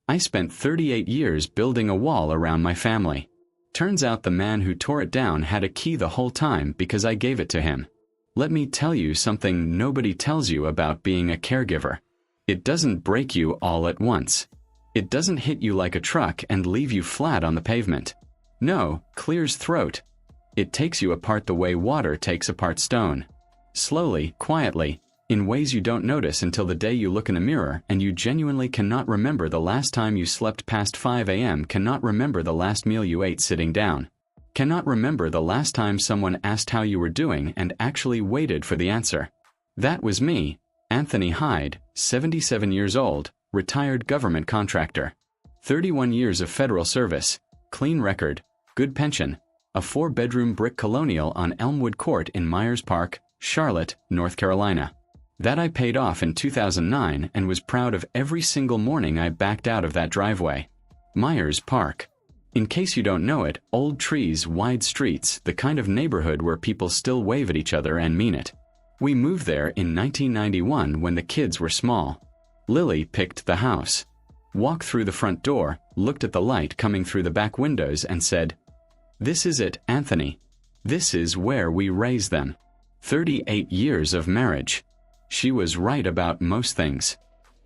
I spent 38 years building a wall around my family. Turns out the man who tore it down had a key the whole time because I gave it to him. Let me tell you something nobody tells you about being a caregiver. It doesn't break you all at once. It doesn't hit you like a truck and leave you flat on the pavement. No, clears throat. It takes you apart the way water takes apart stone. Slowly, quietly, in ways you don't notice until the day you look in the mirror and you genuinely cannot remember the last time you slept past 5 a.m., cannot remember the last meal you ate sitting down, cannot remember the last time someone asked how you were doing and actually waited for the answer. That was me, Anthony Hyde, 77 years old, retired government contractor. 31 years of federal service, clean record, good pension, a 4-bedroom brick colonial on Elmwood Court in Myers Park, Charlotte, North Carolina. That I paid off in 2009 and was proud of every single morning I backed out of that driveway. Myers Park. In case you don't know it, old trees, wide streets, the kind of neighborhood where people still wave at each other and mean it. We moved there in 1991 when the kids were small. Lily picked the house. Walked through the front door, looked at the light coming through the back windows and said, "This is it, Anthony. This is where we raise them." 38 years of marriage. She was right about most things.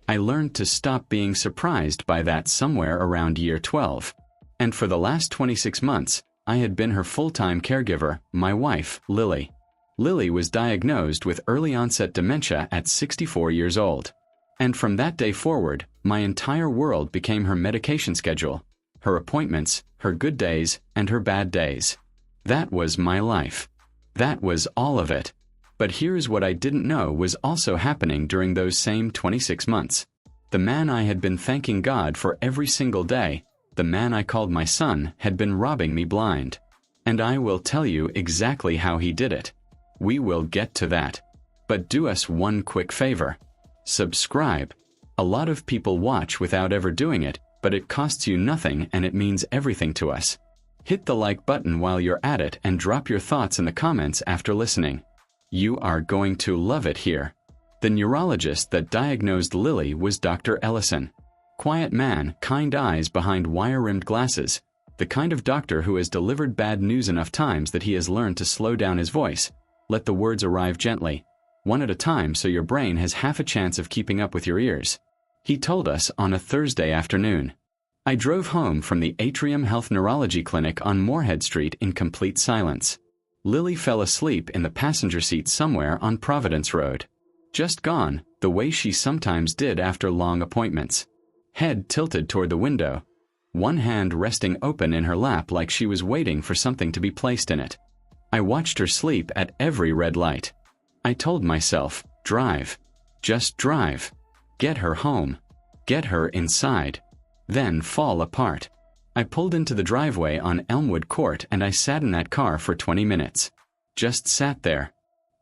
I learned to stop being surprised by that somewhere around year 12. And for the last 26 months, I had been her full-time caregiver, my wife, Lily. Lily was diagnosed with early-onset dementia at 64 years old. And from that day forward, my entire world became her medication schedule, her appointments, her good days, and her bad days. That was my life. That was all of it. But here's what I didn't know was also happening during those same 26 months. The man I had been thanking God for every single day, the man I called my son, had been robbing me blind. And I will tell you exactly how he did it. We will get to that. But do us one quick favor. Subscribe. A lot of people watch without ever doing it, but it costs you nothing and it means everything to us. Hit the like button while you're at it and drop your thoughts in the comments after listening. You are going to love it here. The neurologist that diagnosed Lily was Dr. Ellison. Quiet man, kind eyes behind wire-rimmed glasses. The kind of doctor who has delivered bad news enough times that he has learned to slow down his voice, let the words arrive gently, one at a time so your brain has half a chance of keeping up with your ears. He told us on a Thursday afternoon. I drove home from the Atrium Health Neurology Clinic on Moorhead Street in complete silence. Lily fell asleep in the passenger seat somewhere on Providence Road. Just gone, the way she sometimes did after long appointments. Head tilted toward the window. One hand resting open in her lap like she was waiting for something to be placed in it. I watched her sleep at every red light. I told myself, drive. Just drive. Get her home. Get her inside. Then fall apart. I pulled into the driveway on Elmwood Court and I sat in that car for 20 minutes. Just sat there.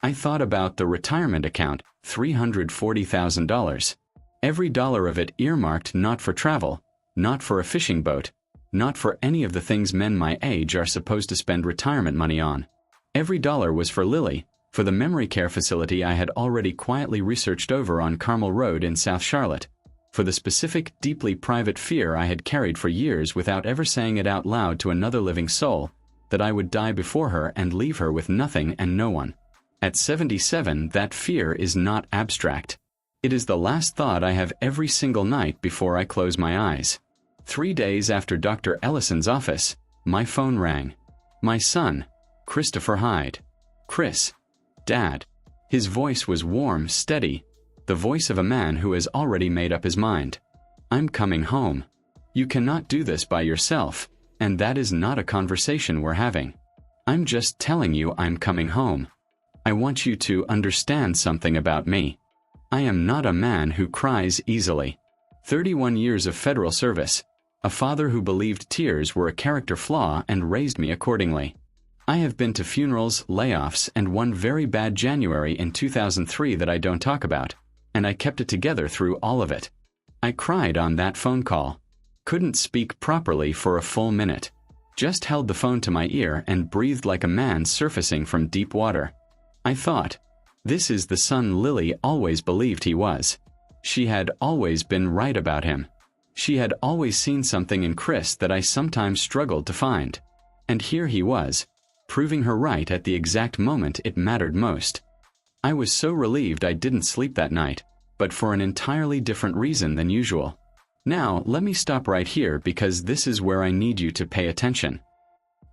I thought about the retirement account, $340,000. Every dollar of it earmarked not for travel, not for a fishing boat, not for any of the things men my age are supposed to spend retirement money on. Every dollar was for Lily, for the memory care facility I had already quietly researched over on Carmel Road in South Charlotte. For the specific, deeply private fear I had carried for years without ever saying it out loud to another living soul, that I would die before her and leave her with nothing and no one. At 77, that fear is not abstract. It is the last thought I have every single night before I close my eyes. 3 days after Dr. Ellison's office, my phone rang. My son, Christopher Hyde. Chris. Dad. His voice was warm, steady. The voice of a man who has already made up his mind. I'm coming home. You cannot do this by yourself, and that is not a conversation we're having. I'm just telling you I'm coming home. I want you to understand something about me. I am not a man who cries easily. 31 years of federal service. A father who believed tears were a character flaw and raised me accordingly. I have been to funerals, layoffs, and one very bad January in 2003 that I don't talk about. And I kept it together through all of it. I cried on that phone call. Couldn't speak properly for a full minute. Just held the phone to my ear and breathed like a man surfacing from deep water. I thought, this is the son Lily always believed he was. She had always been right about him. She had always seen something in Chris that I sometimes struggled to find. And here he was, proving her right at the exact moment it mattered most. I was so relieved I didn't sleep that night, but for an entirely different reason than usual. Now, let me stop right here because this is where I need you to pay attention.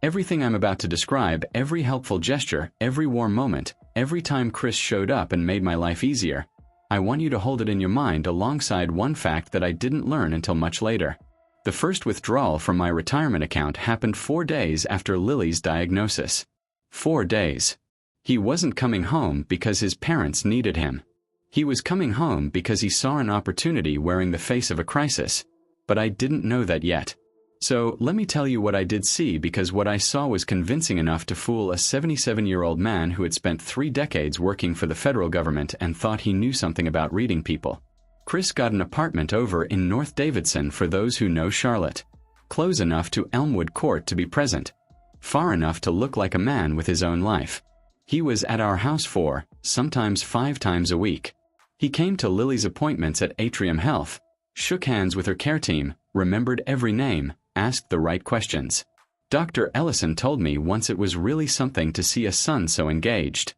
Everything I'm about to describe, every helpful gesture, every warm moment, every time Chris showed up and made my life easier, I want you to hold it in your mind alongside one fact that I didn't learn until much later. The first withdrawal from my retirement account happened 4 days after Lily's diagnosis. 4 days. He wasn't coming home because his parents needed him. He was coming home because he saw an opportunity wearing the face of a crisis, but I didn't know that yet. So let me tell you what I did see, because what I saw was convincing enough to fool a 77-year-old man who had spent 3 decades working for the federal government and thought he knew something about reading people. Chris got an apartment over in North Davidson, for those who know Charlotte. Close enough to Elmwood Court to be present. Far enough to look like a man with his own life. He was at our house 4, sometimes 5 times a week. He came to Lily's appointments at Atrium Health, shook hands with her care team, remembered every name, asked the right questions. Dr. Ellison told me once it was really something to see a son so engaged.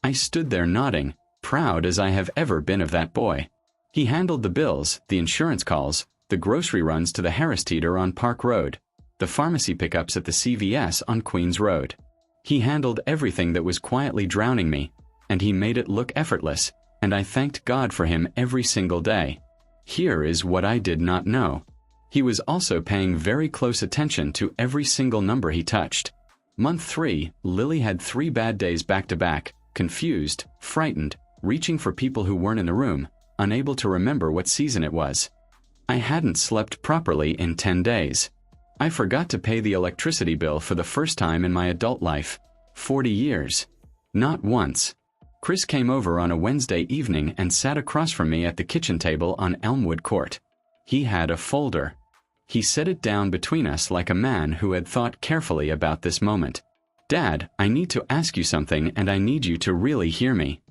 I stood there nodding, proud as I have ever been of that boy. He handled the bills, the insurance calls, the grocery runs to the Harris Teeter on Park Road, the pharmacy pickups at the CVS on Queens Road. He handled everything that was quietly drowning me, and he made it look effortless, and I thanked God for him every single day. Here is what I did not know. He was also paying very close attention to every single number he touched. Month 3, Lily had 3 bad days back to back, confused, frightened, reaching for people who weren't in the room, unable to remember what season it was. I hadn't slept properly in 10 days. I forgot to pay the electricity bill for the first time in my adult life. 40 years. Not once. Chris came over on a Wednesday evening and sat across from me at the kitchen table on Elmwood Court. He had a folder. He set it down between us like a man who had thought carefully about this moment. "Dad, I need to ask you something, and I need you to really hear me."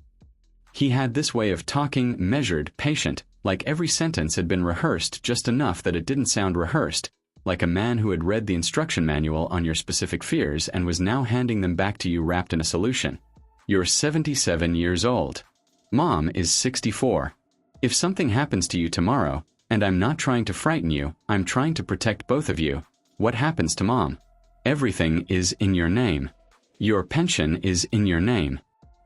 He had this way of talking, measured, patient, like every sentence had been rehearsed just enough that it didn't sound rehearsed, like a man who had read the instruction manual on your specific fears and was now handing them back to you wrapped in a solution. "You're 77 years old. Mom is 64. If something happens to you tomorrow, and I'm not trying to frighten you, I'm trying to protect both of you, what happens to Mom? Everything is in your name. Your pension is in your name.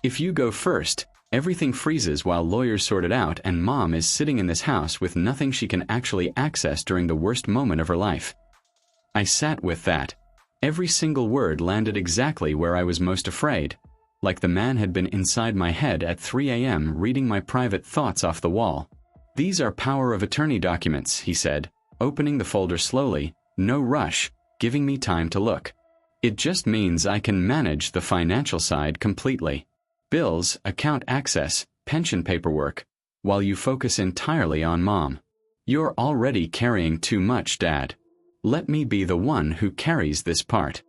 If you go first, everything freezes while lawyers sort it out, and Mom is sitting in this house with nothing she can actually access during the worst moment of her life." I sat with that. Every single word landed exactly where I was most afraid, like the man had been inside my head at 3 a.m. reading my private thoughts off the wall. "These are power of attorney documents," he said, opening the folder slowly, no rush, giving me time to look. "It just means I can manage the financial side completely. Bills, account access, pension paperwork, while you focus entirely on Mom. You're already carrying too much, Dad. Let me be the one who carries this part."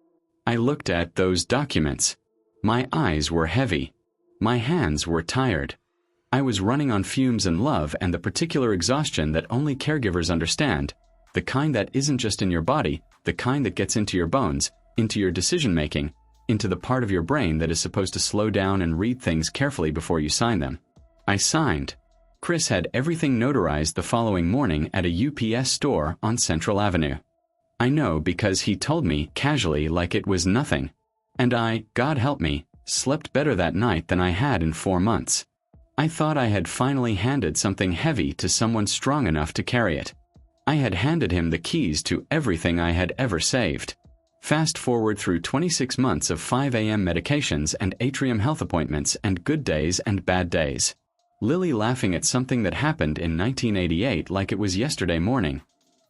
I looked at those documents. My eyes were heavy. My hands were tired. I was running on fumes and love and the particular exhaustion that only caregivers understand, the kind that isn't just in your body, the kind that gets into your bones, into your decision-making, into the part of your brain that is supposed to slow down and read things carefully before you sign them. I signed. Chris had everything notarized the following morning at a UPS store on Central Avenue. I know because he told me casually like it was nothing. And I, God help me, slept better that night than I had in 4 months. I thought I had finally handed something heavy to someone strong enough to carry it. I had handed him the keys to everything I had ever saved. Fast forward through 26 months of 5 a.m. medications and Atrium Health appointments and good days and bad days. Lily laughing at something that happened in 1988 like it was yesterday morning,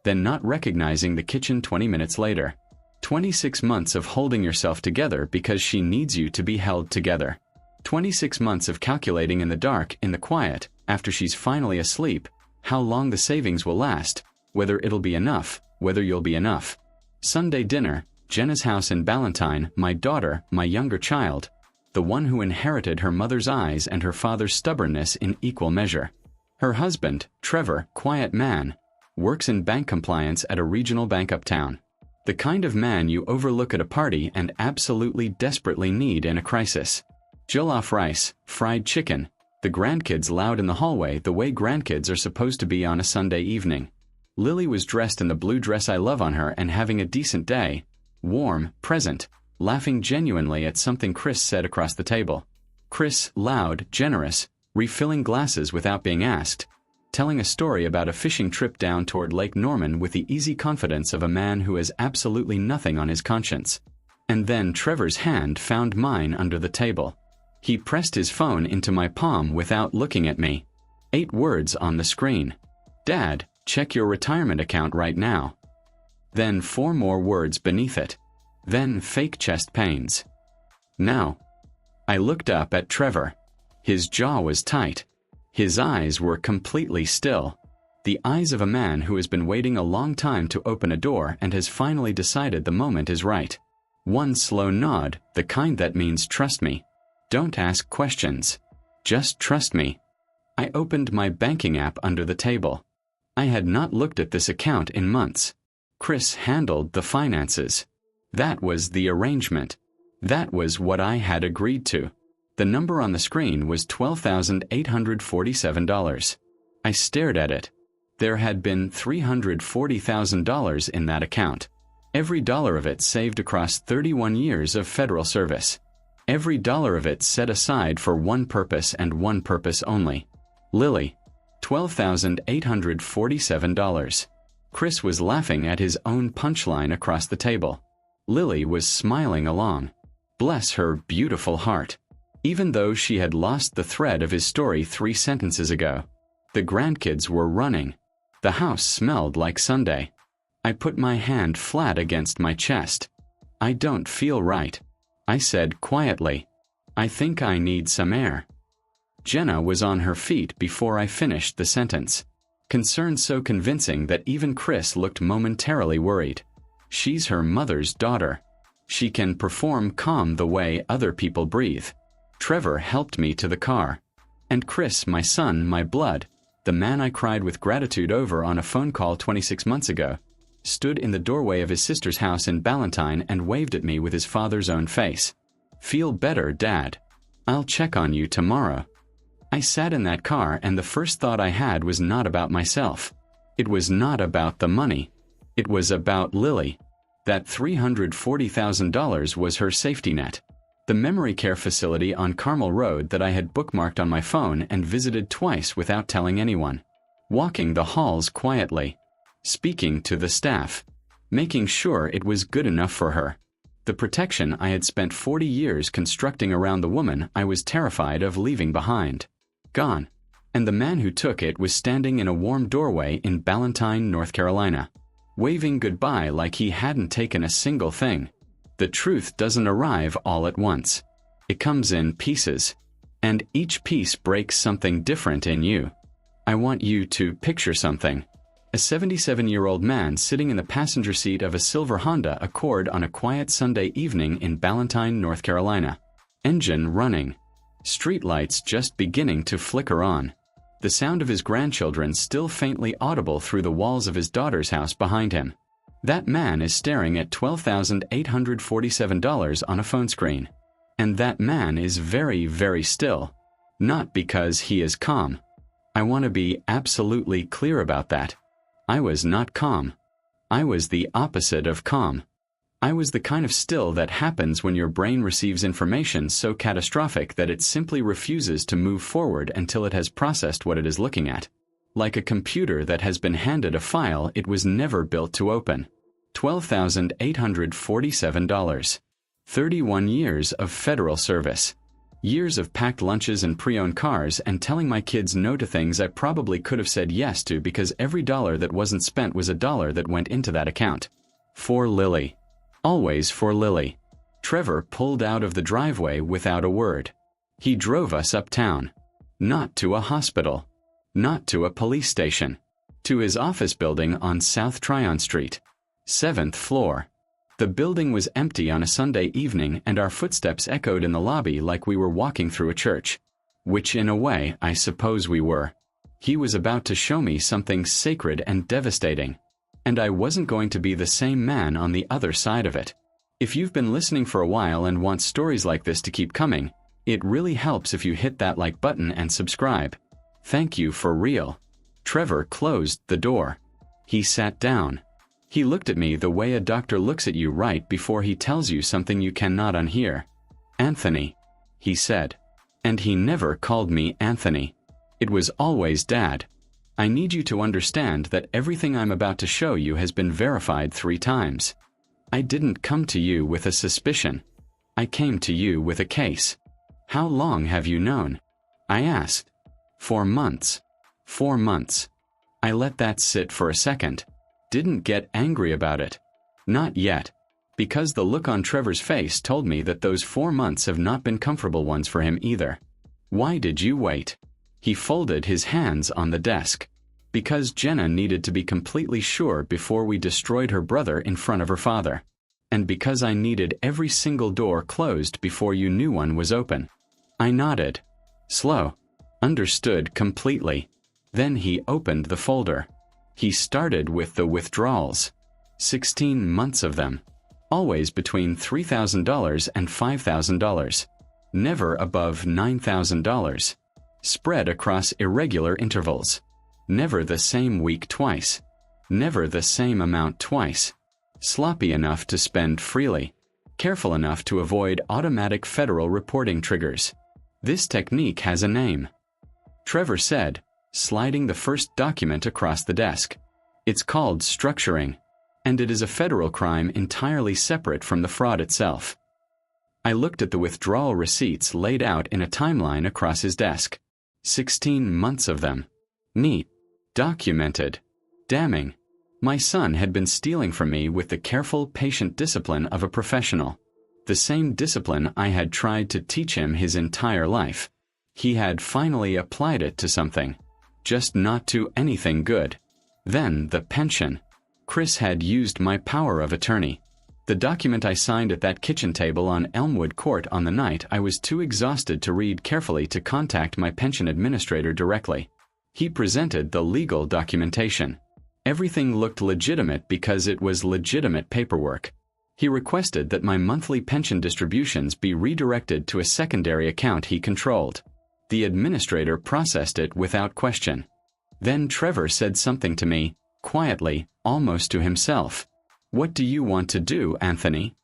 then not recognizing the kitchen 20 minutes later. 26 months of holding yourself together because she needs you to be held together. 26 months of calculating in the dark, in the quiet, after she's finally asleep, how long the savings will last, whether it'll be enough, whether you'll be enough. Sunday dinner, Jenna's house in Ballantine, my daughter, my younger child, the one who inherited her mother's eyes and her father's stubbornness in equal measure. Her husband, Trevor, quiet man, works in bank compliance at a regional bank uptown. The kind of man you overlook at a party and absolutely desperately need in a crisis. Jollof rice, fried chicken, the grandkids loud in the hallway the way grandkids are supposed to be on a Sunday evening. Lily was dressed in the blue dress I love on her and having a decent day. Warm, present, laughing genuinely at something Chris said across the table. Chris, loud, generous, refilling glasses without being asked, telling a story about a fishing trip down toward Lake Norman with the easy confidence of a man who has absolutely nothing on his conscience. And then Trevor's hand found mine under the table. He pressed his phone into my palm without looking at me. 8 words on the screen. Dad, check your retirement account right now. Then 4 more words beneath it. Then fake chest pains. Now. I looked up at Trevor. His jaw was tight. His eyes were completely still. The eyes of a man who has been waiting a long time to open a door and has finally decided the moment is right. One slow nod, the kind that means trust me. Don't ask questions. Just trust me. I opened my banking app under the table. I had not looked at this account in months. Chris handled the finances. That was the arrangement. That was what I had agreed to. The number on the screen was $12,847. I stared at it. There had been $340,000 in that account. Every dollar of it saved across 31 years of federal service. Every dollar of it set aside for one purpose and one purpose only. Lily. $12,847. Chris was laughing at his own punchline across the table. Lily was smiling along. Bless her beautiful heart. Even though she had lost the thread of his story 3 sentences ago. The grandkids were running. The house smelled like Sunday. I put my hand flat against my chest. I don't feel right. I said quietly. I think I need some air. Jenna was on her feet before I finished the sentence. Concern so convincing that even Chris looked momentarily worried. She's her mother's daughter. She can perform calm the way other people breathe. Trevor helped me to the car. And Chris, my son, my blood, the man I cried with gratitude over on a phone call 26 months ago, stood in the doorway of his sister's house in Ballantyne and waved at me with his father's own face. Feel better, Dad. I'll check on you tomorrow. I sat in that car and the first thought I had was not about myself. It was not about the money. It was about Lily. That $340,000 was her safety net. The memory care facility on Carmel Road that I had bookmarked on my phone and visited twice without telling anyone. Walking the halls quietly. Speaking to the staff. Making sure it was good enough for her. The protection I had spent 40 years constructing around the woman I was terrified of leaving behind. Gone. And the man who took it was standing in a warm doorway in Ballantyne, North Carolina. Waving goodbye like he hadn't taken a single thing. The truth doesn't arrive all at once. It comes in pieces. And each piece breaks something different in you. I want you to picture something. A 77-year-old man sitting in the passenger seat of a silver Honda Accord on a quiet Sunday evening in Ballantyne, North Carolina. Engine running. Streetlights just beginning to flicker on. The sound of his grandchildren still faintly audible through the walls of his daughter's house behind him. That man is staring at $12,847 on a phone screen. And that man is very, very still. Not because he is calm. I want to be absolutely clear about that. I was not calm. I was the opposite of calm. I was the kind of still that happens when your brain receives information so catastrophic that it simply refuses to move forward until it has processed what it is looking at. Like a computer that has been handed a file it was never built to open. $12,847. 31 years of federal service. Years of packed lunches and pre-owned cars and telling my kids no to things I probably could have said yes to because every dollar that wasn't spent was a dollar that went into that account. For Lily. Always for Lily. Trevor pulled out of the driveway without a word. He drove us uptown. Not to a hospital. Not to a police station. To his office building on South Tryon Street. 7th floor. The building was empty on a Sunday evening and our footsteps echoed in the lobby like we were walking through a church. Which in a way, I suppose we were. He was about to show me something sacred and devastating. And I wasn't going to be the same man on the other side of it. If you've been listening for a while and want stories like this to keep coming, it really helps if you hit that like button and subscribe. Thank you for real. Trevor closed the door. He sat down. He looked at me the way a doctor looks at you right before he tells you something you cannot unhear. Anthony, he said. And he never called me Anthony. It was always Dad. I need you to understand that everything I'm about to show you has been verified 3 times. I didn't come to you with a suspicion. I came to you with a case. How long have you known? I asked. 4 months. 4 months. I let that sit for a second. Didn't get angry about it. Not yet. Because the look on Trevor's face told me that those 4 months have not been comfortable ones for him either. Why did you wait? He folded his hands on the desk. Because Jenna needed to be completely sure before we destroyed her brother in front of her father. And because I needed every single door closed before you knew one was open. I nodded. Slow. Understood completely. Then he opened the folder. He started with the withdrawals. 16 months of them. Always between $3,000 and $5,000. Never above $9,000. Spread across irregular intervals. Never the same week twice. Never the same amount twice. Sloppy enough to spend freely. Careful enough to avoid automatic federal reporting triggers. This technique has a name. Trevor said, sliding the first document across the desk. It's called structuring. And it is a federal crime entirely separate from the fraud itself. I looked at the withdrawal receipts laid out in a timeline across his desk. 16 months of them. Neat. Documented. Damning. My son had been stealing from me with the careful, patient discipline of a professional. The same discipline I had tried to teach him his entire life. He had finally applied it to something. Just not to anything good. Then the pension. Chris had used my power of attorney. The document I signed at that kitchen table on Elmwood Court on the night I was too exhausted to read carefully to contact my pension administrator directly. He presented the legal documentation. Everything looked legitimate because it was legitimate paperwork. He requested that my monthly pension distributions be redirected to a secondary account he controlled. The administrator processed it without question. Then Trevor said something to me, quietly, almost to himself. What do you want to do, Anthony?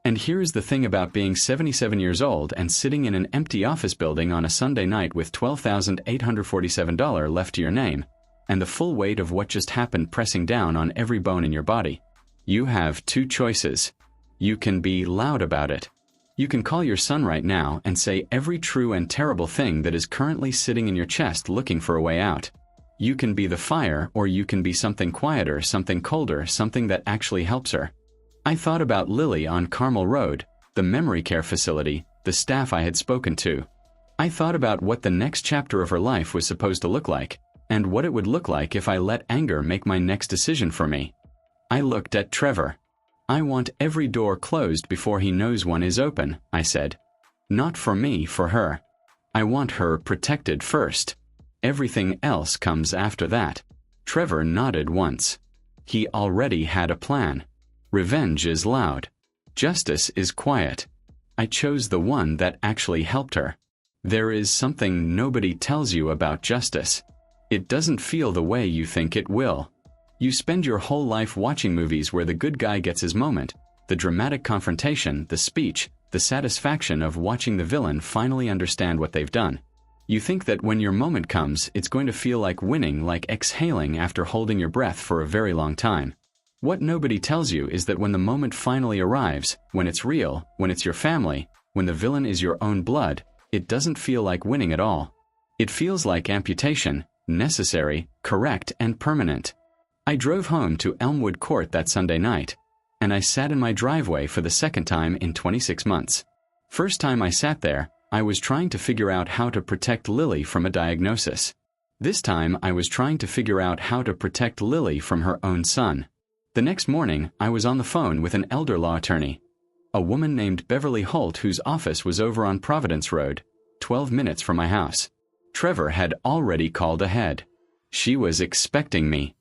And here's the thing about being 77 years old and sitting in an empty office building on a Sunday night with $12,847 left to your name, and the full weight of what just happened pressing down on every bone in your body. You have 2 choices. You can be loud about it. You can call your son right now and say every true and terrible thing that is currently sitting in your chest looking for a way out. You can be the fire, or you can be something quieter, something colder, something that actually helps her. I thought about Lily on Carmel Road, the memory care facility, the staff I had spoken to. I thought about what the next chapter of her life was supposed to look like, and what it would look like if I let anger make my next decision for me. I looked at Trevor. I want every door closed before he knows one is open, I said. Not for me, for her. I want her protected first. Everything else comes after that. Trevor nodded once. He already had a plan. Revenge is loud. Justice is quiet. I chose the one that actually helped her. There is something nobody tells you about justice. It doesn't feel the way you think it will. You spend your whole life watching movies where the good guy gets his moment, the dramatic confrontation, the speech, the satisfaction of watching the villain finally understand what they've done. You think that when your moment comes, it's going to feel like winning, like exhaling after holding your breath for a very long time. What nobody tells you is that when the moment finally arrives, when it's real, when it's your family, when the villain is your own blood, it doesn't feel like winning at all. It feels like amputation, necessary, correct, and permanent. I drove home to Elmwood Court that Sunday night, and I sat in my driveway for the second time in 26 months. First time I sat there, I was trying to figure out how to protect Lily from a diagnosis. This time I was trying to figure out how to protect Lily from her own son. The next morning, I was on the phone with an elder law attorney, a woman named Beverly Holt whose office was over on Providence Road, 12 minutes from my house. Trevor had already called ahead. She was expecting me.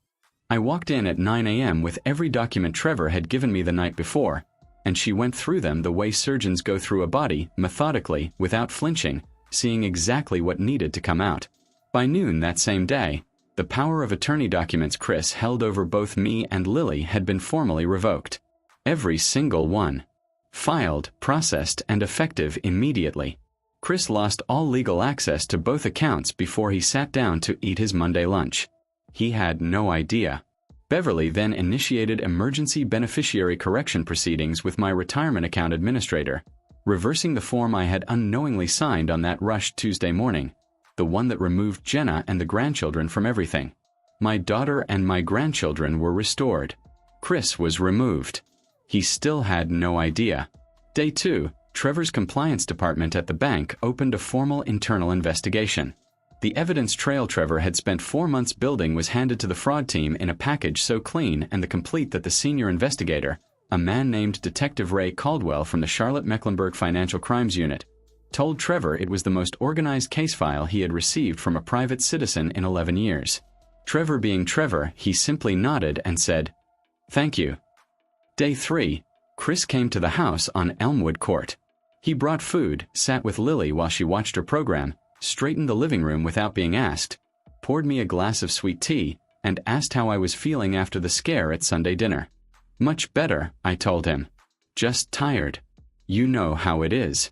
I walked in at 9 a.m. with every document Trevor had given me the night before, and she went through them the way surgeons go through a body, methodically, without flinching, seeing exactly what needed to come out. By noon that same day, the power of attorney documents Chris held over both me and Lily had been formally revoked. Every single one. Filed, processed, and effective immediately. Chris lost all legal access to both accounts before he sat down to eat his Monday lunch. He had no idea. Beverly then initiated emergency beneficiary correction proceedings with my retirement account administrator, reversing the form I had unknowingly signed on that rushed Tuesday morning, the one that removed Jenna and the grandchildren from everything. My daughter and my grandchildren were restored. Chris was removed. He still had no idea. Day 2, Trevor's compliance department at the bank opened a formal internal investigation. The evidence trail Trevor had spent 4 months building was handed to the fraud team in a package so clean and complete that the senior investigator, a man named Detective Ray Caldwell from the Charlotte-Mecklenburg Financial Crimes Unit, told Trevor it was the most organized case file he had received from a private citizen in 11 years. Trevor being Trevor, he simply nodded and said, "Thank you." Day 3, Chris came to the house on Elmwood Court. He brought food, sat with Lily while she watched her program, straightened the living room without being asked, poured me a glass of sweet tea, and asked how I was feeling after the scare at Sunday dinner. "Much better," I told him. "Just tired. You know how it is."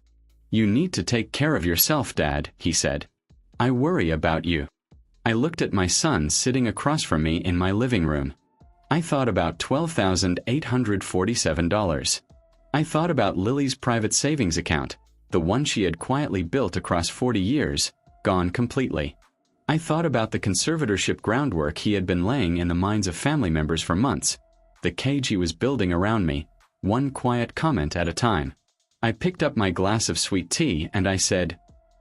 "You need to take care of yourself, Dad," he said. "I worry about you." I looked at my son sitting across from me in my living room. I thought about $12,847. I thought about Lily's private savings account, the one she had quietly built across 40 years, gone completely. I thought about the conservatorship groundwork he had been laying in the minds of family members for months, the cage he was building around me, one quiet comment at a time. I picked up my glass of sweet tea and I said,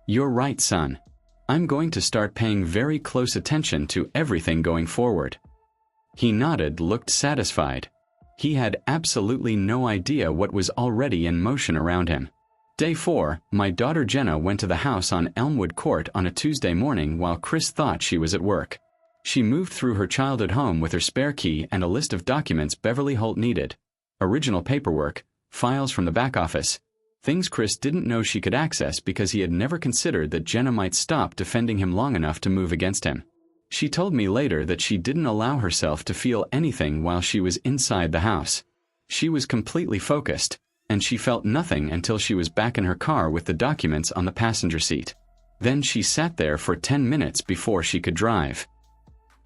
"You're right, son. I'm going to start paying very close attention to everything going forward." He nodded, looked satisfied. He had absolutely no idea what was already in motion around him. Day 4, my daughter Jenna went to the house on Elmwood Court on a Tuesday morning while Chris thought she was at work. She moved through her childhood home with her spare key and a list of documents Beverly Holt needed. Original paperwork, files from the back office, things Chris didn't know she could access because he had never considered that Jenna might stop defending him long enough to move against him. She told me later that she didn't allow herself to feel anything while she was inside the house. She was completely focused, and she felt nothing until she was back in her car with the documents on the passenger seat. Then she sat there for 10 minutes before she could drive.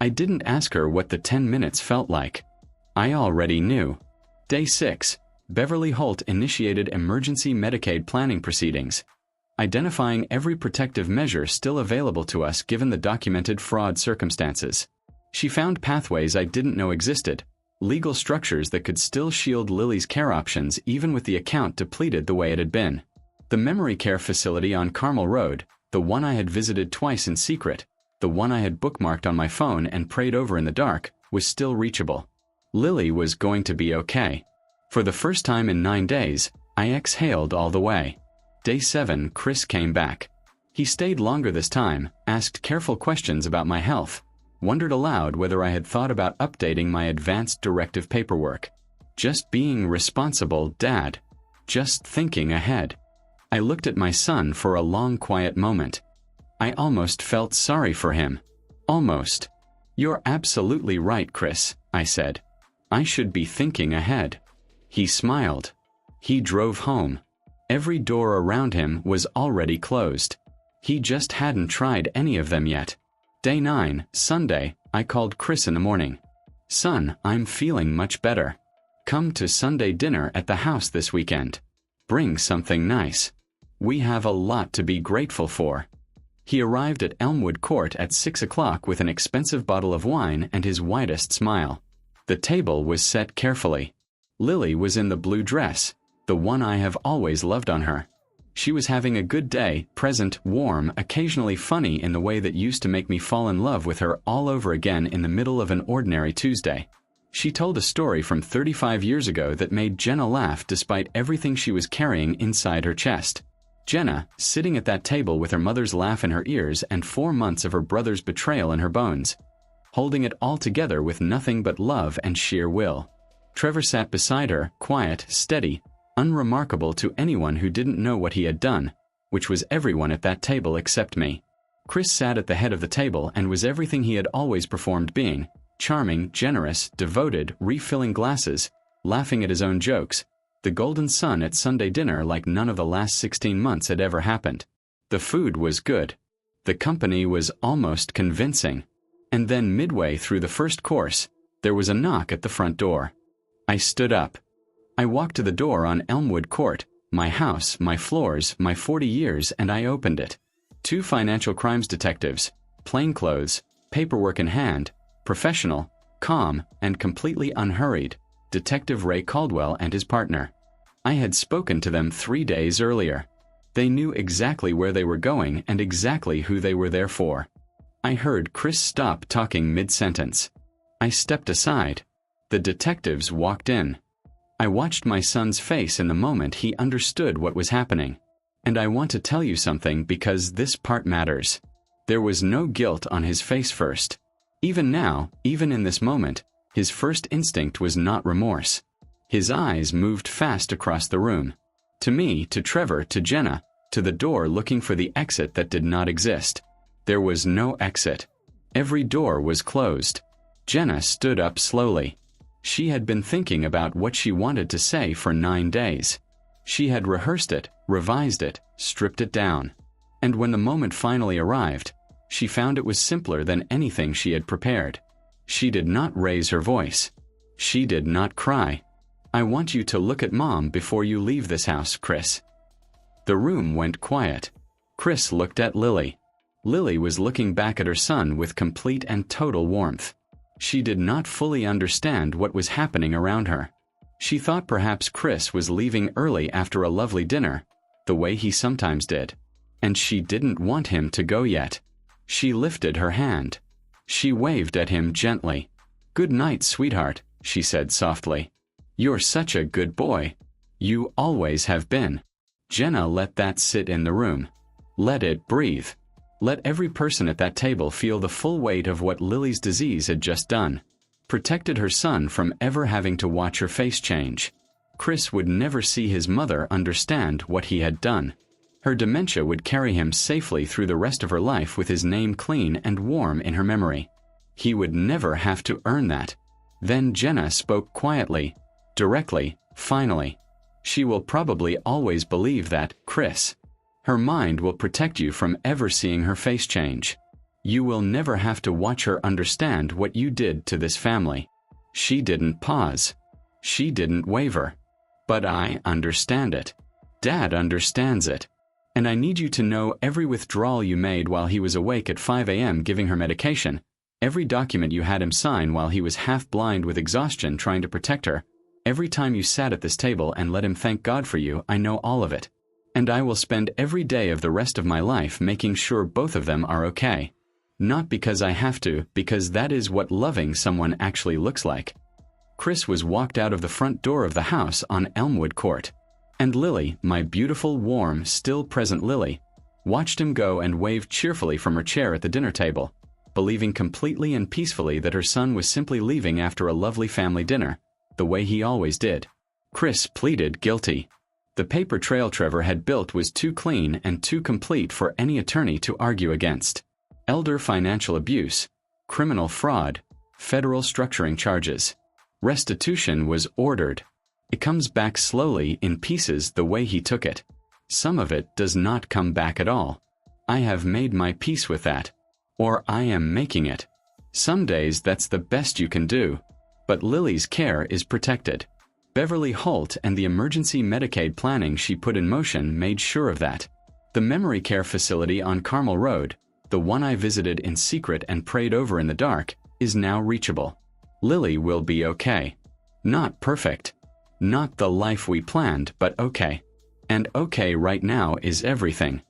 I didn't ask her what the 10 minutes felt like. I already knew. Day 6, Beverly Holt initiated emergency Medicaid planning proceedings, identifying every protective measure still available to us given the documented fraud circumstances. She found pathways I didn't know existed, legal structures that could still shield Lily's care options even with the account depleted the way it had been. The memory care facility on Carmel Road, the one I had visited twice in secret, the one I had bookmarked on my phone and prayed over in the dark, was still reachable. Lily was going to be okay. For the first time in 9 days, I exhaled all the way. Day 7, Chris came back. He stayed longer this time, asked careful questions about my health, wondered aloud whether I had thought about updating my advanced directive paperwork. Just being responsible, Dad. Just thinking ahead. I looked at my son for a long quiet moment. I almost felt sorry for him. Almost. "You're absolutely right, Chris," I said. "I should be thinking ahead." He smiled. He drove home. Every door around him was already closed. He just hadn't tried any of them yet. Day 9, Sunday, I called Chris in the morning. "Son, I'm feeling much better. Come to Sunday dinner at the house this weekend. Bring something nice. We have a lot to be grateful for." He arrived at Elmwood Court at 6 o'clock with an expensive bottle of wine and his widest smile. The table was set carefully. Lily was in the blue dress, the one I have always loved on her. She was having a good day, present, warm, occasionally funny in the way that used to make me fall in love with her all over again in the middle of an ordinary Tuesday. She told a story from 35 years ago that made Jenna laugh despite everything she was carrying inside her chest. Jenna, sitting at that table with her mother's laugh in her ears and 4 months of her brother's betrayal in her bones. holding it all together with nothing but love and sheer will. Trevor sat beside her, quiet, steady, unremarkable to anyone who didn't know what he had done, which was everyone at that table except me. Chris sat at the head of the table and was everything he had always performed being: charming, generous, devoted, refilling glasses, laughing at his own jokes, the golden sun at Sunday dinner like none of the last 16 months had ever happened. The food was good. The company was almost convincing. And then midway through the first course, there was a knock at the front door. I stood up. I walked to the door on Elmwood Court, my house, my floors, my 40 years, and I opened it. 2 financial crimes detectives, plainclothes, paperwork in hand, professional, calm, and completely unhurried, Detective Ray Caldwell and his partner. I had spoken to them 3 days earlier. They knew exactly where they were going and exactly who they were there for. I heard Chris stop talking mid-sentence. I stepped aside. The detectives walked in. I watched my son's face in the moment he understood what was happening. And I want to tell you something because this part matters. There was no guilt on his face first. Even now, even in this moment, his first instinct was not remorse. His eyes moved fast across the room. To me, to Trevor, to Jenna, to the door looking for the exit that did not exist. There was no exit. Every door was closed. Jenna stood up slowly. She had been thinking about what she wanted to say for 9 days. She had rehearsed it, revised it, stripped it down. And when the moment finally arrived, she found it was simpler than anything she had prepared. She did not raise her voice. She did not cry. I want you to look at Mom before you leave this house, Chris. The room went quiet. Chris looked at Lily. Lily was looking back at her son with complete and total warmth. She did not fully understand what was happening around her. She thought perhaps Chris was leaving early after a lovely dinner, the way he sometimes did. And she didn't want him to go yet. She lifted her hand. She waved at him gently. "Good night, sweetheart," she said softly. "You're such a good boy. You always have been." Jenna let that sit in the room. Let it breathe. Let every person at that table feel the full weight of what Lily's disease had just done. Protected her son from ever having to watch her face change. Chris would never see his mother understand what he had done. Her dementia would carry him safely through the rest of her life with his name clean and warm in her memory. He would never have to earn that. Then Jenna spoke quietly, directly, finally. "She will probably always believe that, Chris. Her mind will protect you from ever seeing her face change. You will never have to watch her understand what you did to this family." She didn't pause. She didn't waver. "But I understand it. Dad understands it. And I need you to know every withdrawal you made while he was awake at 5 a.m. giving her medication, every document you had him sign while he was half blind with exhaustion trying to protect her, every time you sat at this table and let him thank God for you. I know all of it. And I will spend every day of the rest of my life making sure both of them are okay. Not because I have to, because that is what loving someone actually looks like." Chris was walked out of the front door of the house on Elmwood Court. And Lily, my beautiful, warm, still present Lily, watched him go and waved cheerfully from her chair at the dinner table, believing completely and peacefully that her son was simply leaving after a lovely family dinner, the way he always did. Chris pleaded guilty. The paper trail Trevor had built was too clean and too complete for any attorney to argue against. Elder financial abuse, criminal fraud, federal structuring charges. Restitution was ordered. It comes back slowly in pieces the way he took it. Some of it does not come back at all. I have made my peace with that. Or I am making it. Some days that's the best you can do. But Lily's care is protected. Beverly Holt and the emergency Medicaid planning she put in motion made sure of that. The memory care facility on Carmel Road, the one I visited in secret and prayed over in the dark, is now reachable. Lily will be okay. Not perfect. Not the life we planned, but okay. And okay right now is everything.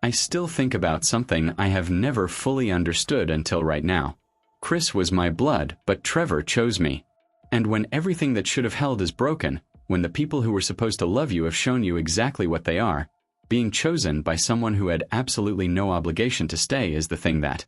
I still think about something I have never fully understood until right now. Chris was my blood, but Trevor chose me. And when everything that should have held is broken, when the people who were supposed to love you have shown you exactly what they are, being chosen by someone who had absolutely no obligation to stay is the thing that